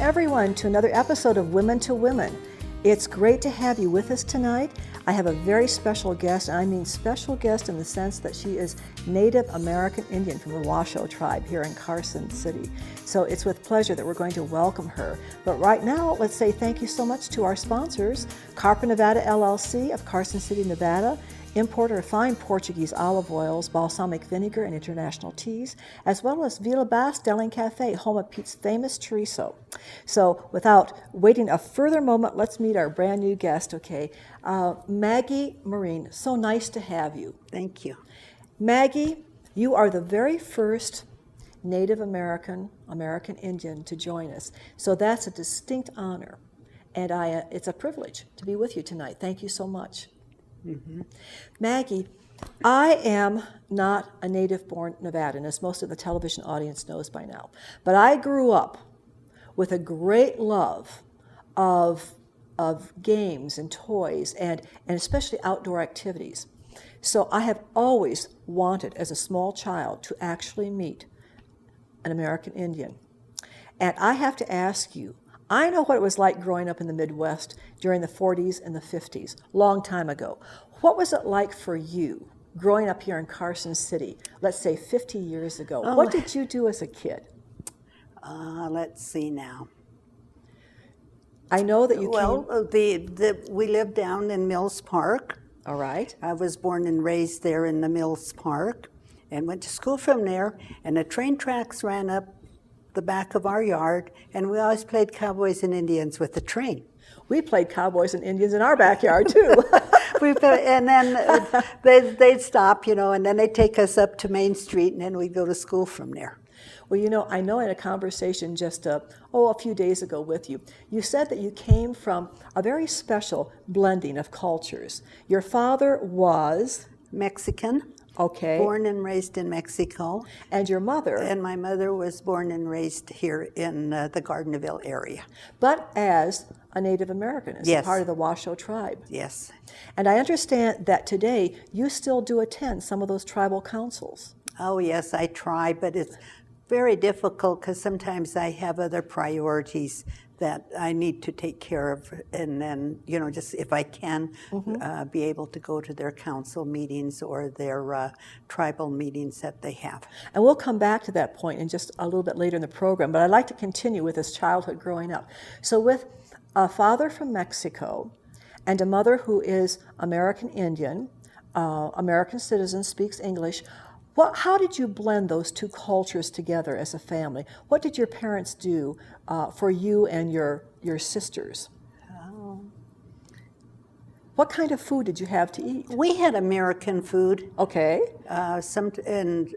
everyone to another episode of Women to Women. It's great to have you with us tonight. I have a very special guest, and I mean special guest in the sense that she is Native American Indian from the Washoe tribe here in Carson City. So it's with pleasure that we're going to welcome her. But right now, let's say thank you so much to our sponsors, Carper Nevada LLC of Carson City, Nevada, importer of fine Portuguese olive oils, balsamic vinegar, and international teas, as well as Vila Bass Stelling Cafe, home of Pete's famous chorizo. So without waiting a further moment, let's meet our brand new guest, okay? Maggie Marin, so nice to have you. Thank you. Maggie, you are the very first Native American Indian to join us. So that's a distinct honor, and it's a privilege to be with you tonight. Thank you so much. Mm-hmm. Maggie, I am not a native-born Nevadan, as most of the television audience knows by now, but I grew up with a great love of games and toys and especially outdoor activities. So I have always wanted, as a small child, to actually meet an American Indian. And I have to ask you, I know what it was like growing up in the Midwest during the 40s and the 50s, long time ago. What was it like for you growing up here in Carson City, let's say 50 years ago? Oh. What did you do as a kid? Let's see now. I know that you we lived down in Mills Park. All right. I was born and raised there in the Mills Park and went to school from there, and the train tracks ran up the back of our yard, and we always played cowboys and Indians with the train. We played cowboys and Indians in our backyard too. And then they'd stop, and then they'd take us up to Main Street, and then we'd go to school from there. Well, I know in a conversation just a few days ago with you, you said that you came from a very special blending of cultures. Your father was Mexican. Okay. Born and raised in Mexico. And your mother? And my mother was born and raised here in the Gardnerville area. But as a Native American, as Yes. a part of the Washoe tribe. Yes. And I understand that today you still do attend some of those tribal councils. Oh, yes, I try, but it's very difficult because sometimes I have other priorities that I need to take care of, and then, just if I can, be able to go to their council meetings or their tribal meetings that they have. And we'll come back to that point in just a little bit later in the program, but I'd like to continue with this childhood growing up. So with a father from Mexico and a mother who is American Indian, American citizen, speaks English, how did you blend those two cultures together as a family? What did your parents do for you and your sisters? Oh. What kind of food did you have to eat? We had American food. Okay. Sometimes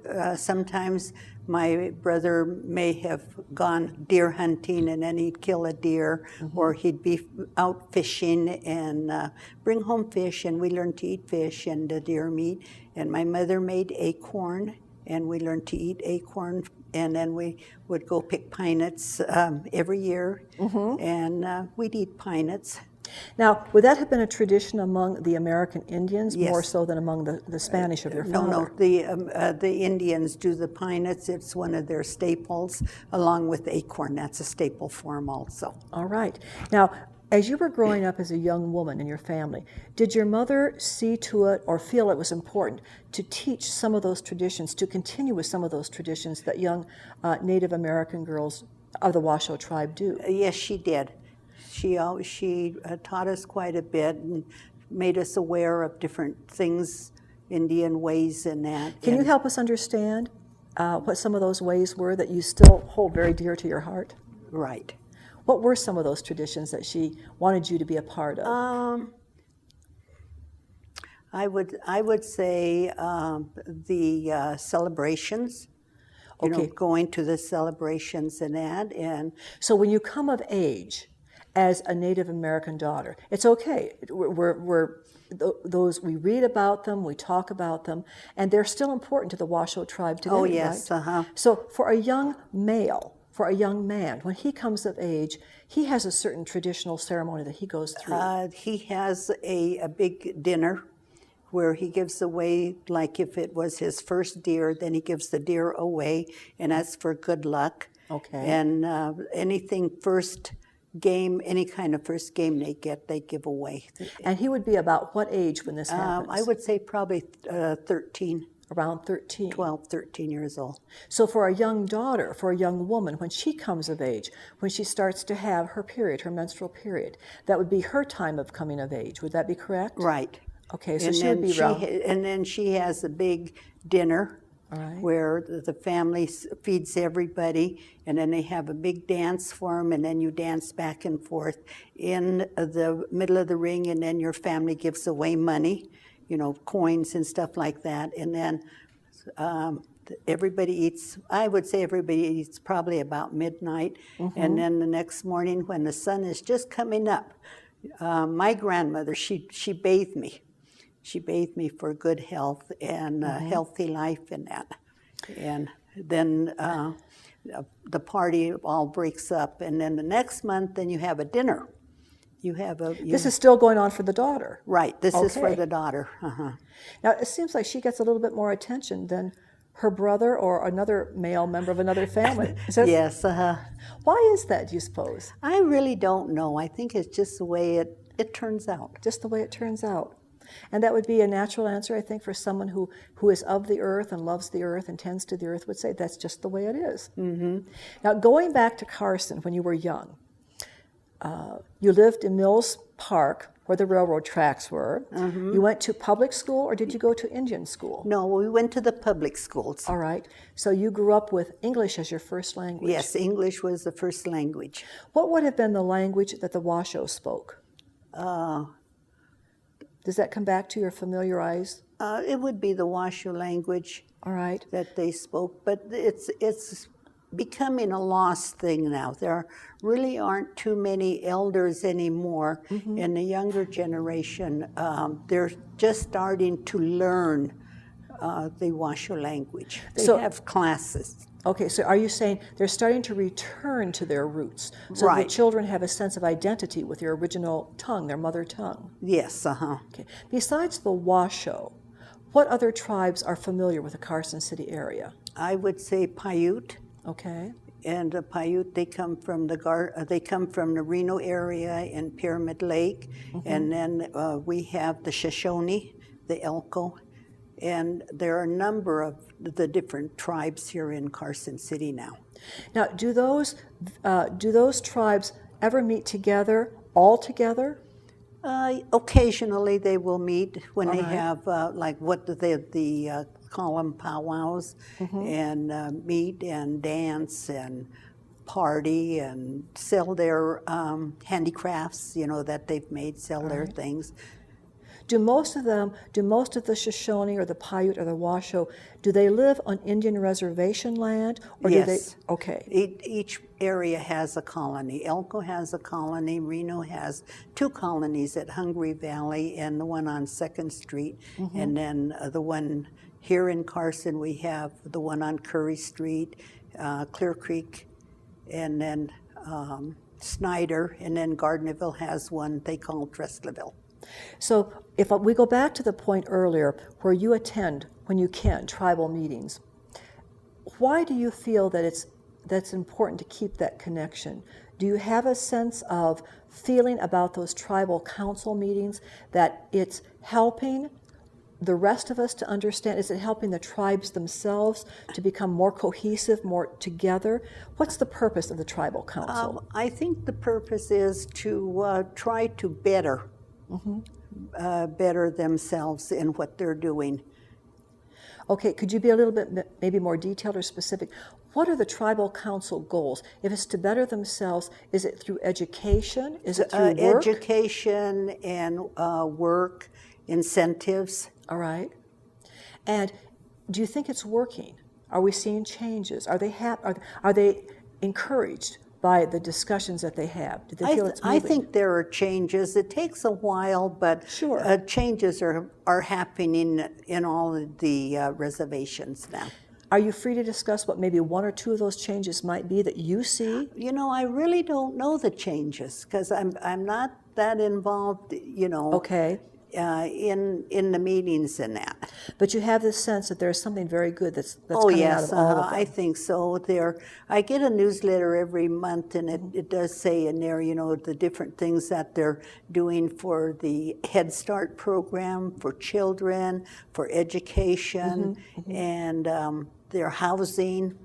my brother may have gone deer hunting, and then he'd kill a deer, or he'd be out fishing and bring home fish, and we learned to eat fish and deer meat. And my mother made acorn, and we learned to eat acorn, and then we would go pick pine nuts every year, and we'd eat pine nuts. Now, would that have been a tradition among the American Indians, Yes. more so than among the Spanish of your father? No. The Indians do the pine nuts. It's one of their staples, along with acorn. That's a staple for them also. All right. Now, as you were growing up as a young woman in your family, did your mother see to it or feel it was important to teach some of those traditions, to continue with some of those traditions that young Native American girls of the Washoe tribe do? Yes, she did. She taught us quite a bit and made us aware of different things, Indian ways and that. Can you help us understand what some of those ways were that you still hold very dear to your heart? Right. What were some of those traditions that she wanted you to be a part of? I would say the celebrations. Okay. Going to the celebrations and that, and So when you come of age as a Native American daughter, it's okay. We read about them, we talk about them, and they're still important to the Washoe tribe today. oh yes, right? So for a young male, for a young man, when he comes of age, he has a certain traditional ceremony that he goes through. He has a big dinner where he gives away, like if it was his first deer, then he gives the deer away, and that's for good luck. Okay. And anything first game, any kind of first game they get, they give away. And he would be about what age when this happens? I would say probably 13, Around 13. 12, 13 years old. So for a young daughter, for a young woman, when she comes of age, when she starts to have her period, her menstrual period, that would be her time of coming of age. Would that be correct? Right. Okay, so And she would then be around. and then she has a big dinner All right. where the family feeds everybody, and then they have a big dance for them, and then you dance back and forth in the middle of the ring, and then your family gives away money, coins and stuff like that, and then everybody eats. I would say everybody eats probably about midnight, and then the next morning when the sun is just coming up, my grandmother, she bathed me. She bathed me for good health and healthy life and that. And then the party all breaks up. And then the next month, then you have a dinner. This is still going on for the daughter. Right, this is for Okay. the daughter. Now, it seems like she gets a little bit more attention than her brother or another male member of another family. Yes. Why is that, do you suppose? I really don't know. I think it's just the way it turns out. Just the way it turns out. And that would be a natural answer, I think, for someone who is of the earth and loves the earth and tends to the earth would say that's just the way it is. Mm-hmm. Now, going back to Carson when you were young, you lived in Mills Park where the railroad tracks were. Mm-hmm. You went to public school or did you go to Indian school? No, we went to the public schools. All right. So you grew up with English as your first language. Yes, English was the first language. What would have been the language that the Washoe spoke? Does that come back to your familiar eyes? It would be the Washoe language. All right. That they spoke, but it's becoming a lost thing now. There really aren't too many elders anymore in the younger generation. They're just starting to learn the Washoe language. They have classes. Okay, so are you saying they're starting to return to their roots so Right. the children have a sense of identity with their original tongue, their mother tongue? Yes, Okay. Besides the Washoe, what other tribes are familiar with the Carson City area? I would say Paiute. Okay. And the Paiute, they come from the Reno area and Pyramid Lake, and then we have the Shoshone, the Elko, and there are a number of the different tribes here in Carson City now. Now, do those tribes ever meet together, all together? Occasionally they will meet when they have like what they call them powwows, and meet and dance and party and sell their handicrafts, that they've made, sell their things. Do most of the Shoshone or the Paiute or the Washoe, do they live on Indian reservation land? Or Yes. do they? Okay. Each area has a colony. Elko has a colony. Reno has 2 colonies at Hungry Valley and the one on 2nd Street. And then the one here in Carson, we have the one on Curry Street, Clear Creek, and then Snyder. And then Gardnerville has one they call Trestleville. So if we go back to the point earlier where you attend, when you can, tribal meetings, why do you feel that that's important to keep that connection? Do you have a sense of feeling about those tribal council meetings that it's helping the rest of us to understand? Is it helping the tribes themselves to become more cohesive, more together? What's the purpose of the tribal council? I think the purpose is to try to better themselves in what they're doing. Okay, could you be a little bit maybe more detailed or specific? What are the tribal council goals? If it's to better themselves, is it through education? Is it through work? Education and work, incentives. All right. And do you think it's working? Are we seeing changes? Are they are they encouraged by the discussions that they have? Do they feel it's moving? I think there are changes. It takes a while, but Sure. Changes are happening in all of the reservations now. Are you free to discuss what maybe 1 or 2 of those changes might be that you see? I really don't know the changes because I'm not that involved, Okay. in the meetings and that. But you have this sense that there's something very good that's Oh coming yes, out of all of them. I think so. I get a newsletter every month, and it does say in there, the different things that they're doing for the Head Start program, for children, for education, and their housing.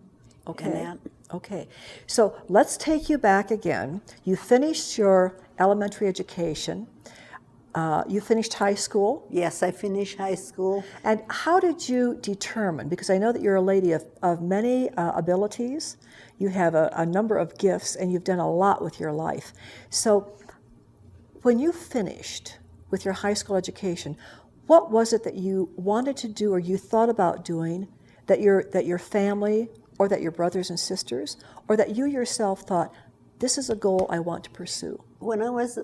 Okay. And that. Okay. So let's take you back again. You finished your elementary education. You finished high school. Yes, I finished high school. And how did you determine, because I know that you're a lady of many abilities, you have a number of gifts, and you've done a lot with your life. So when you finished with your high school education, what was it that you wanted to do or you thought about doing that your family or that your brothers and sisters or that you yourself thought, this is a goal I want to pursue? When I was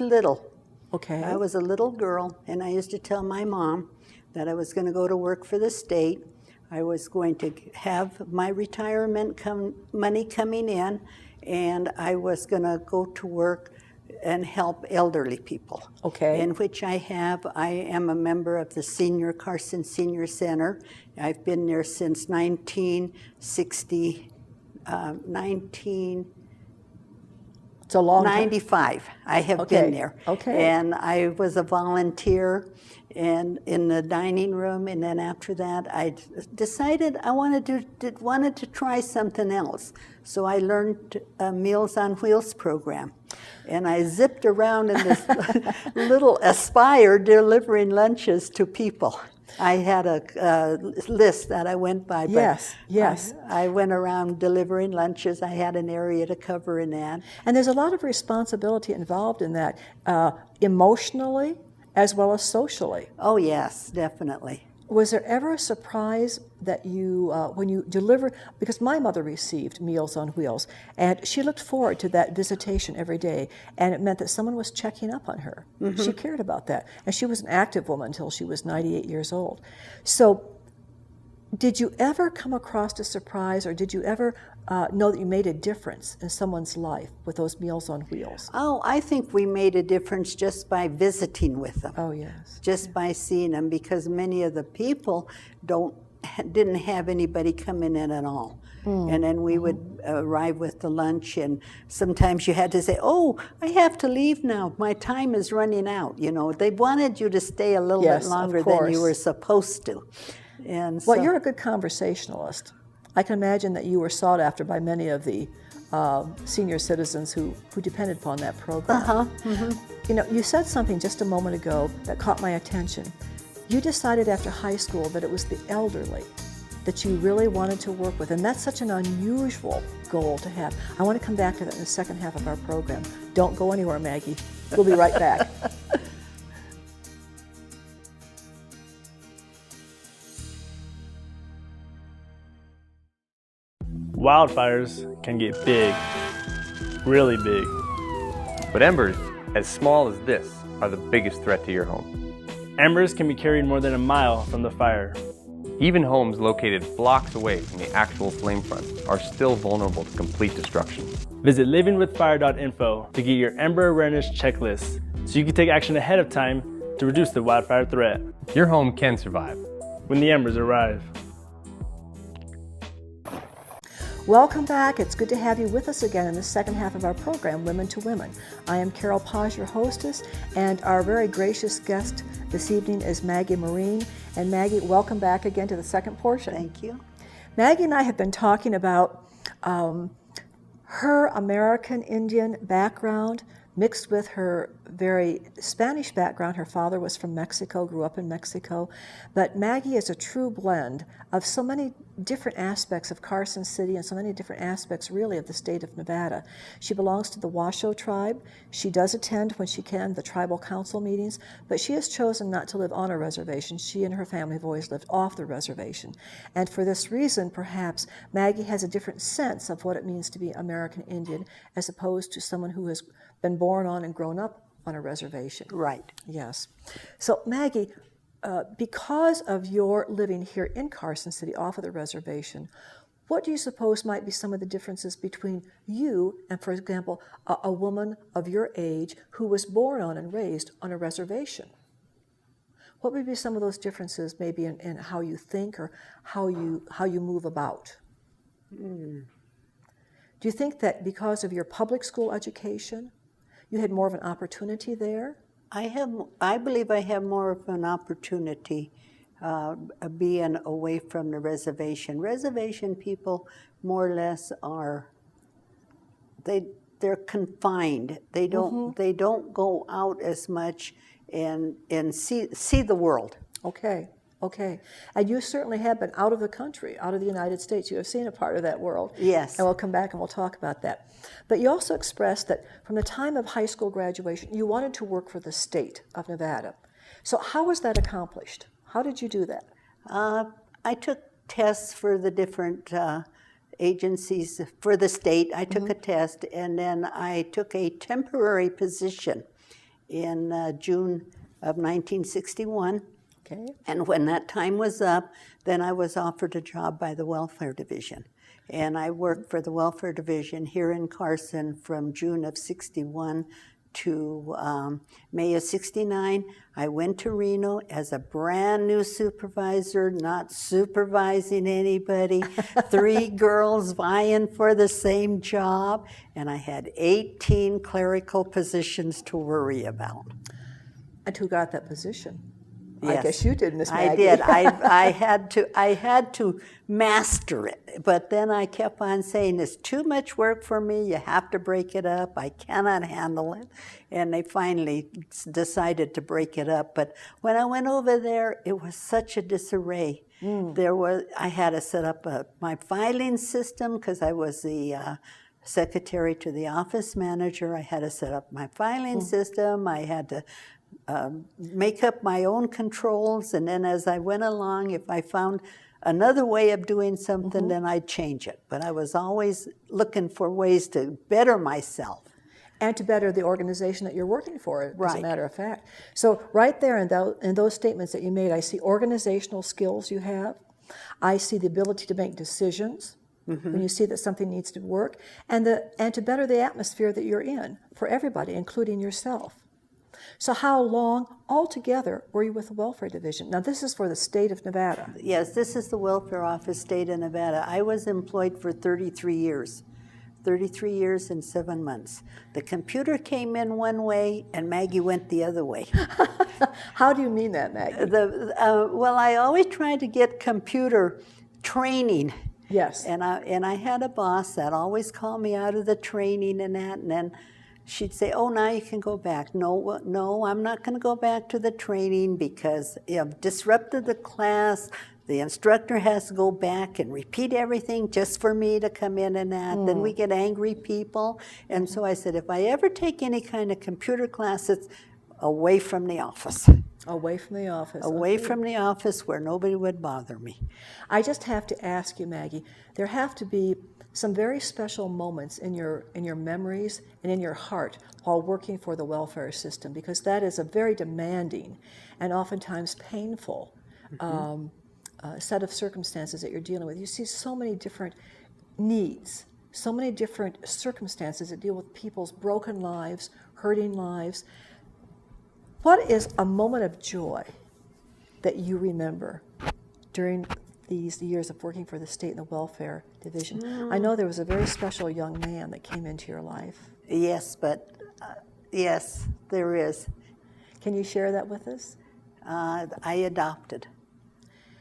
little, Okay. I was a little girl, and I used to tell my mom that I was going to go to work for the state. I was going to have my retirement money coming in, and I was going to go to work and help elderly people. Okay. In which I am a member of the Carson Senior Center. I've been there since 1960, It's a long time. 95. I have Okay. been there. Okay. And I was a volunteer and in the dining room, and then after that I decided I wanted to try something else. So I learned a Meals on Wheels program. And I zipped around in this little Aspire delivering lunches to people. I had a list that I went by. But Yes. I went around delivering lunches. I had an area to cover in that. And there's a lot of responsibility involved in that, emotionally as well as socially. Oh yes, definitely. Was there ever a surprise that you, when you delivered, because my mother received Meals on Wheels, and she looked forward to that visitation every day, and it meant that someone was checking up on her. She cared about that. And she was an active woman until she was 98 years old. So did you ever come across a surprise, or did you ever know that you made a difference in someone's life with those Meals on Wheels? Oh, I think we made a difference just by visiting with them. Oh, yes. Just by seeing them, because many of the people didn't have anybody coming in at all. And then we would arrive with the lunch, and sometimes you had to say, oh, I have to leave now. My time is running out. They wanted you to stay a little bit longer than you were supposed to. And well, you're a good conversationalist. I can imagine that you were sought after by many of the senior citizens who depended upon that program. You said something just a moment ago that caught my attention. You decided after high school that it was the elderly that you really wanted to work with, and that's such an unusual goal to have. I want to come back to that in the second half of our program. Don't go anywhere, Maggie. We'll be right back. Wildfires can get big, really big. But embers, as small as this, are the biggest threat to your home. Embers can be carried more than a mile from the fire. Even homes located blocks away from the actual flame front are still vulnerable to complete destruction. Visit livingwithfire.info to get your Ember Awareness Checklist so you can take action ahead of time to reduce the wildfire threat Your home can survive. when the embers arrive. Welcome back. It's good to have you with us again in the second half of our program, Women to Women. I am Carol Paz, your hostess, and our very gracious guest this evening is Maggie Marin. And Maggie, welcome back again to the second portion. thank you. Maggie and I have been talking about her American Indian background mixed with her very Spanish background. Her father was from Mexico, grew up in Mexico. But Maggie is a true blend of so many different aspects of Carson City and so many different aspects really of the state of Nevada. She belongs to the Washoe tribe. She does attend when she can the tribal council meetings, but she has chosen not to live on a reservation. She and her family have always lived off the reservation. And for this reason, perhaps, Maggie has a different sense of what it means to be American Indian as opposed to someone who has been born on and grown up on a reservation. Right. Yes. So Maggie, because of your living here in Carson City off of the reservation, what do you suppose might be some of the differences between you and, for example, a woman of your age who was born on and raised on a reservation? What would be some of those differences maybe in how you think or how you move about? Do you think that because of your public school education, you had more of an opportunity there? I believe I have more of an opportunity being away from the reservation. Reservation people, more or less, they're confined. They don't go out as much and see the world. Okay. And you certainly have been out of the country, out of the United States. You have seen a part of that world. Yes. And we'll come back and we'll talk about that. But you also expressed that from the time of high school graduation, you wanted to work for the state of Nevada. So how was that accomplished? How did you do that? I took tests for the different agencies for the state. I took a test, and then I took a temporary position in June of 1961. Okay. And when that time was up, then I was offered a job by the Welfare Division. And I worked for the Welfare Division here in Carson from June of 61 to May of 69. I went to Reno as a brand new supervisor, not supervising anybody, 3 girls vying for the same job, and I had 18 clerical positions to worry about. And who got that position? Yes. I guess you did, Miss Maggie. I did. I had to master it. But then I kept on saying, it's too much work for me. You have to break it up. I cannot handle it. And they finally decided to break it up. But when I went over there, it was such a disarray. I had to set up my filing system because I was the secretary to the office manager. I had to set up my filing system. I had to make up my own controls, and then as I went along, if I found another way of doing something, then I'd change it. But I was always looking for ways to better myself. And to better the organization that you're working for, as a Right. matter of fact. So right there in those statements that you made, I see organizational skills you have. I see the ability to make decisions when you see that something needs to work, and to better the atmosphere that you're in for everybody, including yourself. So how long altogether were you with the Welfare Division? Now this is for the state of Nevada. Yes, this is the Welfare Office, State of Nevada. I was employed for 33 years. 33 years and 7 months. The computer came in one way and Maggie went the other way. How do you mean that, Maggie? Well, I always tried to get computer training. Yes. And I had a boss that always called me out of the training and then she'd say, oh, now you can go back. No, I'm not going to go back to the training because I've disrupted the class. The instructor has to go back and repeat everything just for me to come in and that. Then we get angry people. And so I said, if I ever take any kind of computer class, it's away from the office. Away from the office. Away Okay. from the office where nobody would bother me. I just have to ask you, Maggie, there have to be some very special moments in your memories and in your heart while working for the welfare system, because that is a very demanding and oftentimes painful set of circumstances that you're dealing with. You see so many different needs, so many different circumstances that deal with people's broken lives, hurting lives. What is a moment of joy that you remember during these years of working for the state and the welfare division? I know there was a very special young man that came into your life. Yes, but yes, there is. Can you share that with us? I adopted.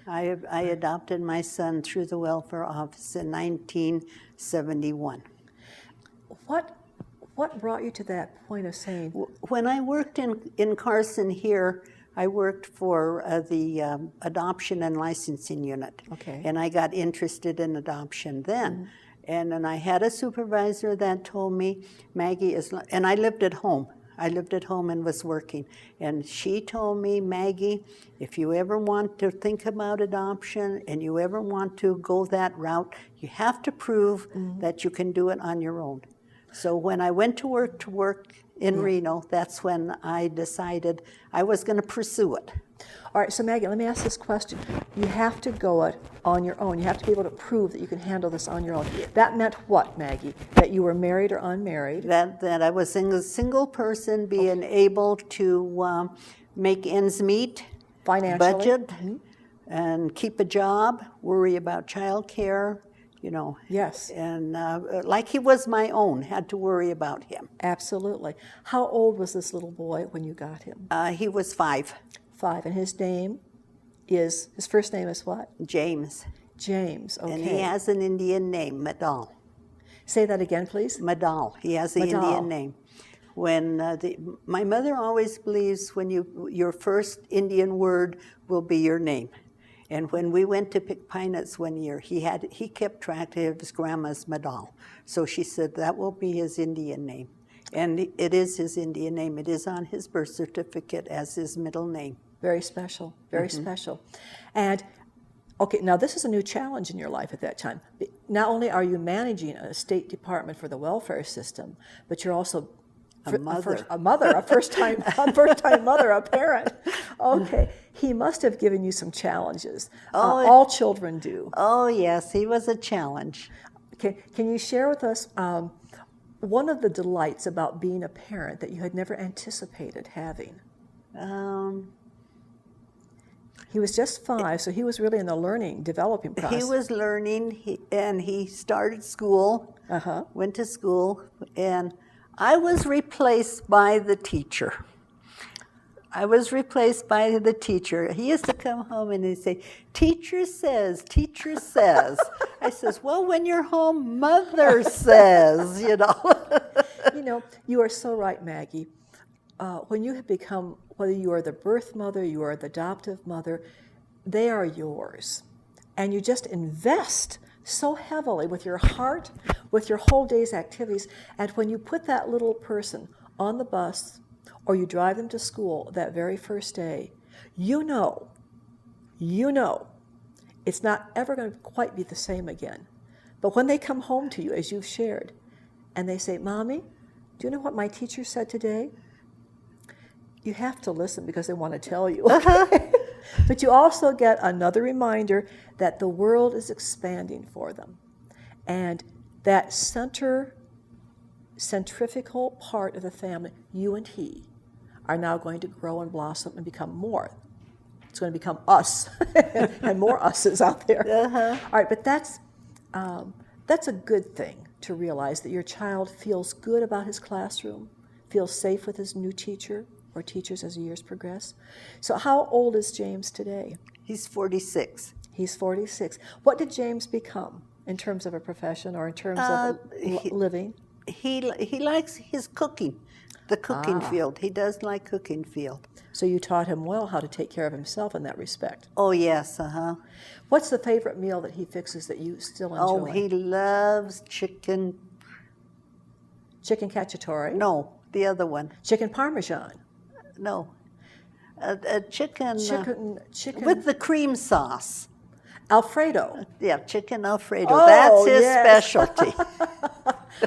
I adopted my son through the welfare office in 1971. What brought you to that point of saying? When I worked in Carson here, I worked for the adoption and licensing unit. Okay. And I got interested in adoption then. And then I had a supervisor that told me, Maggie and I lived at home. I lived at home and was working. And she told me, Maggie, if you ever want to think about adoption and you ever want to go that route, you have to prove that you can do it on your own. So when I went to work in Reno, that's when I decided I was going to pursue it. All right, so Maggie, let me ask this question. You have to go it on your own. You have to be able to prove that you can handle this on your own. That meant what, Maggie? That you were married or unmarried? That I was a single person being able to make ends meet, Financially. budget, and keep a job, worry about childcare, you know. Yes. And like he was my own, had to worry about him. Absolutely. How old was this little boy when you got him? He was 5, 5. And his first name is what? James. James. Okay. And he has an Indian name, Madal. Say that again, please. Madal. He has the Madal. Indian name. When my mother always believes when your first Indian word will be your name. And when we went to pick pine nuts one year, he kept track of his grandma's Madal. So she said that will be his Indian name. And it is his Indian name. It is on his birth certificate as his middle name. Very special. Very special. And okay, now this is a new challenge in your life at that time. Not only are you managing a state department for the welfare system, but you're also A mother. a first-time mother, a parent. Okay, he must have given you some challenges. All children do. Oh, yes, he was a challenge. Okay, can you share with us one of the delights about being a parent that you had never anticipated having? He was just 5, so he was really in the developing process. He was learning, and he started school, went to school, and I was replaced by the teacher. He used to come home and he'd say, teacher says. I says, well, when you're home, mother says, you know. You know, you are so right, Maggie. When you have become, whether you are the birth mother, you are the adoptive mother, they are yours. And you just invest so heavily with your heart, with your whole day's activities. And when you put that little person on the bus or you drive them to school that very first day, you know, it's not ever going to quite be the same again. But when they come home to you, as you've shared, and they say, Mommy, do you know what my teacher said today? You have to listen because they want to tell you. But you also get another reminder that the world is expanding for them. And that centrifugal part of the family, you and he, are now going to grow and blossom and become more. It's going to become us and more us's out there. All right, but that's a good thing to realize that your child feels good about his classroom, feels safe with his new teacher or teachers as the years progress. So how old is James today? He's 46. He's 46. What did James become in terms of a profession or in terms of living? He likes his cooking, the cooking field. He does like cooking field. So you taught him well how to take care of himself in that respect. Oh, yes, What's the favorite meal that he fixes that you still enjoy? Oh, he loves chicken. Chicken cacciatore? No, the other one. Chicken parmesan? No. Chicken Chicken with the cream sauce. Alfredo. Yeah, chicken Alfredo. Oh, that's his yes. specialty.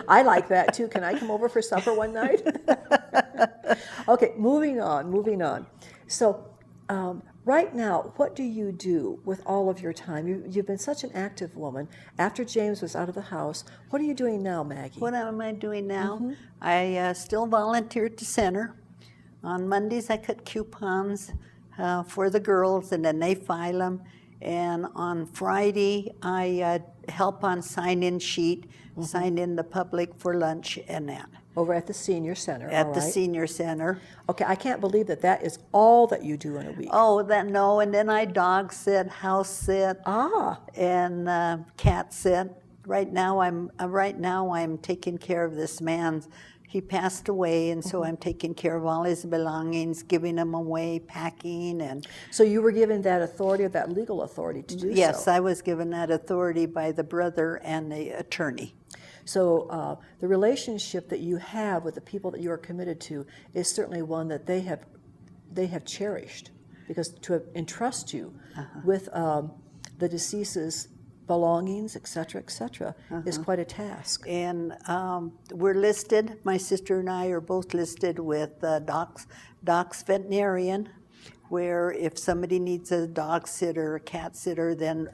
I like that too. Can I come over for supper one night? Okay, moving on. So right now, what do you do with all of your time? You've been such an active woman. After James was out of the house, what are you doing now, Maggie? What am I doing now? I still volunteer at the center. On Mondays, I cut coupons for the girls, and then they file them. And on Friday, I help on sign-in sheet, sign in the public for lunch and that. Over at the senior center, At all the right? senior center. Okay, I can't believe that is all that you do in a week. Oh, no, and then I dog sit, house sit, and cat sit. Right now, I'm taking care of this man's. He passed away, and so I'm taking care of all his belongings, giving them away, packing, and. So you were given that authority, or that legal authority to do so? Yes, I was given that authority by the brother and the attorney. So the relationship that you have with the people that you are committed to is certainly one that they have cherished, because to entrust you with the deceased's belongings, et cetera, is quite a task. And we're listed, my sister and I are both listed with Doc's Veterinarian, where if somebody needs a dog sitter or a cat sitter, then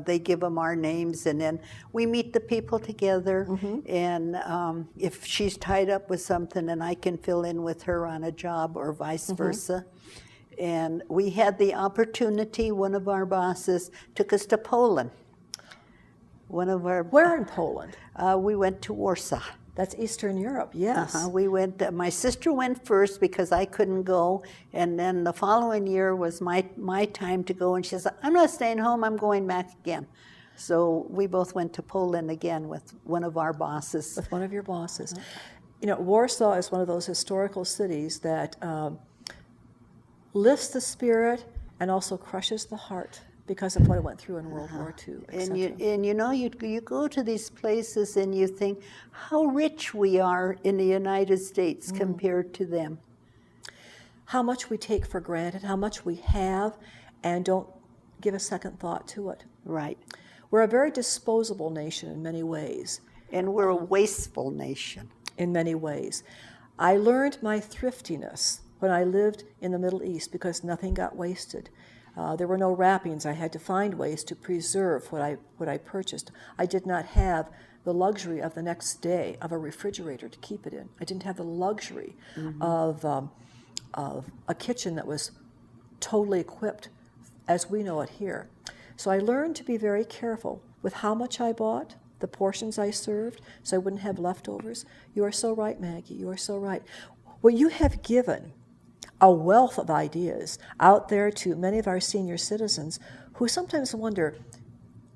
they give them our names, and then we meet the people together. And if she's tied up with something, and I can fill in with her on a job, or vice versa. And we had the opportunity, one of our bosses took us to Poland. Where in Poland? We went to Warsaw. That's Eastern Europe, yes. We went. My sister went first because I couldn't go, and then the following year was my time to go. And she said, "I'm not staying home. I'm going back again." So we both went to Poland again with one of our bosses. With one of your bosses. You know, Warsaw is one of those historical cities that lifts the spirit and also crushes the heart because of what it went through in World War II, And you go to these places and you think how rich we are in the United States compared to them. How much we take for granted, how much we have, and don't give a second thought to it. Right. We're a very disposable nation in many ways. And we're a wasteful nation. In many ways. I learned my thriftiness when I lived in the Middle East because nothing got wasted. There were no wrappings. I had to find ways to preserve what I purchased. I did not have the luxury of the next day of a refrigerator to keep it in. I didn't have the luxury of a kitchen that was totally equipped as we know it here. So I learned to be very careful with how much I bought, the portions I served, so I wouldn't have leftovers. You are so right, Maggie. You are so right. Well, you have given a wealth of ideas out there to many of our senior citizens who sometimes wonder,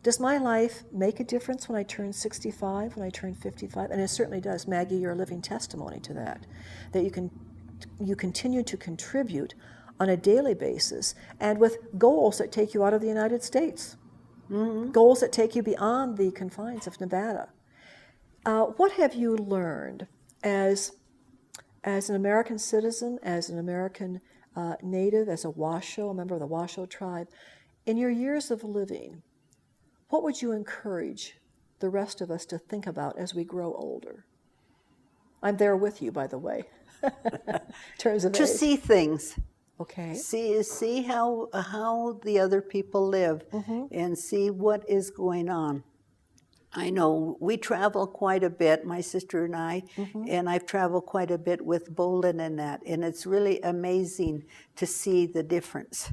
does my life make a difference when I turn 65, when I turn 55? And it certainly does. Maggie, you're a living testimony to that you continue to contribute on a daily basis and with goals that take you out of the United States, goals that take you beyond the confines of Nevada. What have you learned as an American citizen, as an American native, as a Washoe, a member of the Washoe tribe, in your years of living? What would you encourage the rest of us to think about as we grow older? I'm there with you, by the way, in terms of to age. see things. Okay. See how the other people live and see what is going on. I know we travel quite a bit, my sister and I, and I've traveled quite a bit with Bolin and that, and it's really amazing to see the difference.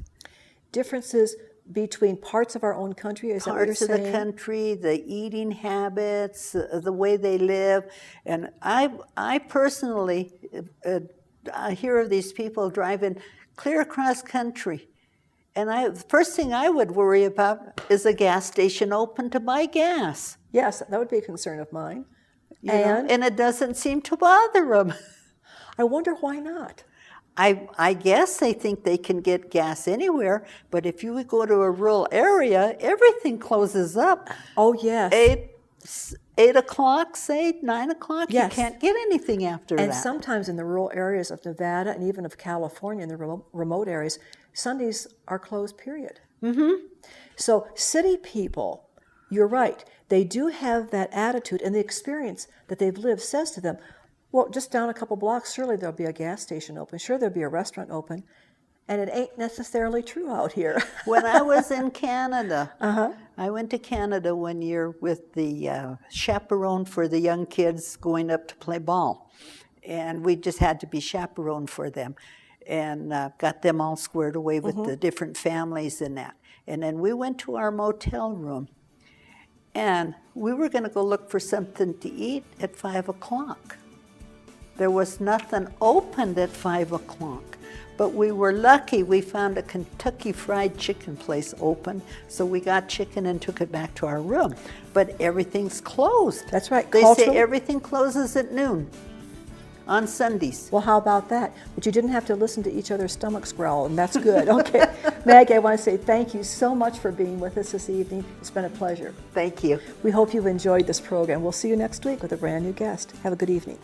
Differences between parts of our own country, is that what you're Parts of saying? the country, the eating habits, the way they live, and I personally I hear of these people driving clear across country, and the first thing I would worry about is a gas station open to buy gas. Yes, that would be a concern of mine. And it doesn't seem to bother them. I wonder why not. I guess they think they can get gas anywhere, but if you would go to a rural area, everything closes up. Oh, yes. 8 o'clock, say, 9 o'clock, Yes. you can't get anything after And that. sometimes in the rural areas of Nevada and even of California, in the remote areas, Sundays are closed, period. So city people, you're right, they do have that attitude, and the experience that they've lived says to them, well, just down a couple blocks, surely there'll be a gas station open. Sure, there'll be a restaurant open. And it ain't necessarily true out here. When I was in Canada, I went to Canada one year with the chaperone for the young kids going up to play ball. And we just had to be chaperone for them. And got them all squared away with the different families and that. And then we went to our motel room. And we were going to go look for something to eat at 5 o'clock. There was nothing opened at 5 o'clock. But we were lucky we found a Kentucky Fried Chicken place open, so we got chicken and took it back to our room. But everything's closed. That's right. They Cultural- say everything closes at noon on Sundays. Well, how about that? But you didn't have to listen to each other's stomachs growl, and that's good. Okay. Maggie, I want to say thank you so much for being with us this evening. It's been a pleasure. Thank you. We hope you've enjoyed this program. We'll see you next week with a brand new guest. Have a good evening.